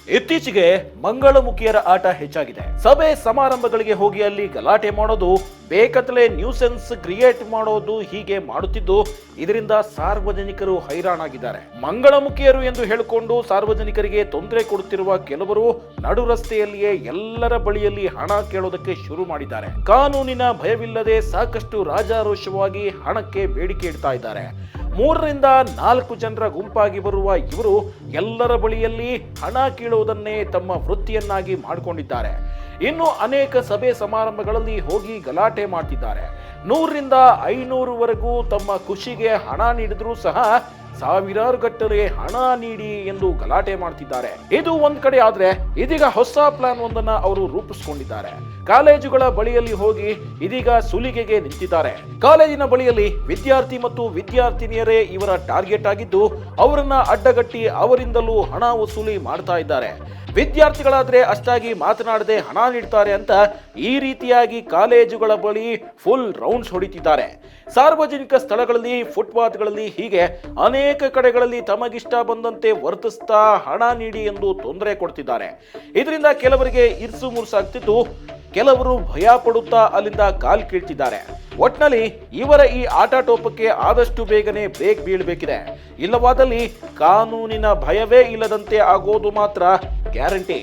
ಇತ್ತೀಚೆಗೆ ಮಂಗಳಮುಖಿಯರ ಆಟ ಹೆಚ್ಚಾಗಿದೆ. ಸಭೆ ಸಮಾರಂಭಗಳಿಗೆ ಹೋಗಿ ಅಲ್ಲಿ ಗಲಾಟೆ ಮಾಡೋದು, ಬೇಕತ್ತಲೇ ನ್ಯೂಸೆನ್ಸ್ ಕ್ರಿಯೇಟ್ ಮಾಡೋದು ಹೀಗೆ ಮಾಡುತ್ತಿದ್ದು ಇದರಿಂದ ಸಾರ್ವಜನಿಕರು ಹೈರಾಣಾಗಿದ್ದಾರೆ. ಮಂಗಳಮುಖಿಯರು ಎಂದು ಹೇಳಿಕೊಂಡು ಸಾರ್ವಜನಿಕರಿಗೆ ತೊಂದರೆ ಕೊಡುತ್ತಿರುವ ಕೆಲವರು ನಡು ರಸ್ತೆಯಲ್ಲಿಯೇ ಎಲ್ಲರ ಬಳಿಯಲ್ಲಿ ಹಣ ಕೇಳೋದಕ್ಕೆ ಶುರು ಮಾಡಿದ್ದಾರೆ. ಕಾನೂನಿನ ಭಯವಿಲ್ಲದೆ ಸಾಕಷ್ಟು ರಾಜಾರೋಷವಾಗಿ ಹಣಕ್ಕೆ ಬೇಡಿಕೆ ಇಡ್ತಾ ಇದ್ದಾರೆ. 3ರಿಂದ 4 ಜನರ ಗುಂಪಾಗಿ ಬರುವ ಇವರು ಎಲ್ಲರ ಬಳಿಯಲ್ಲಿ ಹಣ ಕೀಳುವುದನ್ನೇ ತಮ್ಮ ವೃತ್ತಿಯನ್ನಾಗಿ ಮಾಡಿಕೊಂಡಿದ್ದಾರೆ. ಇನ್ನು ಅನೇಕ ಸಭೆ ಸಮಾರಂಭಗಳಲ್ಲಿ ಹೋಗಿ ಗಲಾಟೆ ಮಾಡ್ತಿದ್ದಾರೆ. 100ರಿಂದ 500ವರೆಗೂ ತಮ್ಮ ಖುಷಿಗೆ ಹಣ ನೀಡಿದ್ರೂ ಸಹ ಸಾವಿರಾರು ಗಟ್ಟಲೆ ಹಣ ನೀಡಿ ಎಂದು ಗಲಾಟೆ ಮಾಡ್ತಿದ್ದಾರೆ. ಇದು ಒಂದ್ ಕಡೆ ಆದ್ರೆ, ಇದೀಗ ಹೊಸ ಪ್ಲಾನ್ ಒಂದನ್ನ ಅವರು ರೂಪಿಸಿಕೊಂಡಿದ್ದಾರೆ. ಕಾಲೇಜುಗಳ ಬಳಿಯಲ್ಲಿ ಹೋಗಿ ಇದೀಗ ಸುಲಿಗೆಗೆ ನಿಂತಿದ್ದಾರೆ. ಕಾಲೇಜಿನ ಬಳಿಯಲ್ಲಿ ವಿದ್ಯಾರ್ಥಿ ಮತ್ತು ವಿದ್ಯಾರ್ಥಿನಿಯರೇ ಇವರ ಟಾರ್ಗೆಟ್ ಆಗಿದ್ದು ಅವರನ್ನ ಅಡ್ಡಗಟ್ಟಿ ಅವರಿಂದಲೂ ಹಣ ವಸೂಲಿ ಮಾಡ್ತಾ ಇದ್ದಾರೆ. ವಿದ್ಯಾರ್ಥಿಗಳಾದ್ರೆ ಅಷ್ಟಾಗಿ ಮಾತನಾಡದೆ ಹಣ ನೀಡ್ತಾರೆ ಅಂತ ಈ ರೀತಿಯಾಗಿ ಕಾಲೇಜುಗಳ ಬಳಿ ಫುಲ್ ರೌಂಡ್ಸ್ ಹೊಡಿತಿದ್ದಾರೆ. ಸಾರ್ವಜನಿಕ ಸ್ಥಳಗಳಲ್ಲಿ, ಫುಟ್ಪಾತ್ಗಳಲ್ಲಿ ಹೀಗೆ ಅನೇಕ ಕಡೆಗಳಲ್ಲಿ ತಮಗಿಷ್ಟ ಬಂದಂತೆ ವರ್ತಿಸ್ತಾ ಹಣ ನೀಡಿ ಎಂದು ತೊಂದರೆ ಕೊಡ್ತಿದ್ದಾರೆ. ಇದರಿಂದ ಕೆಲವರಿಗೆ ಇರ್ಸು ಮುರ್ಸಾಗ್ತಿದ್ದು, ಕೆಲವರು ಭಯ ಪಡುತ್ತಾ ಅಲ್ಲಿಂದ ಕಾಲ್ ಕೀಳ್ತಿದ್ದಾರೆ. ಒಟ್ನಲ್ಲಿ ಇವರ ಈ ಆಟಾಟೋಪಕ್ಕೆ ಆದಷ್ಟು ಬೇಗನೆ ಬ್ರೇಕ್ ಬೀಳಬೇಕಿದೆ. ಇಲ್ಲವಾದಲ್ಲಿ ಕಾನೂನಿನ ಭಯವೇ ಇಲ್ಲದಂತೆ ಆಗೋದು ಮಾತ್ರ ಗ್ಯಾರಂಟಿ.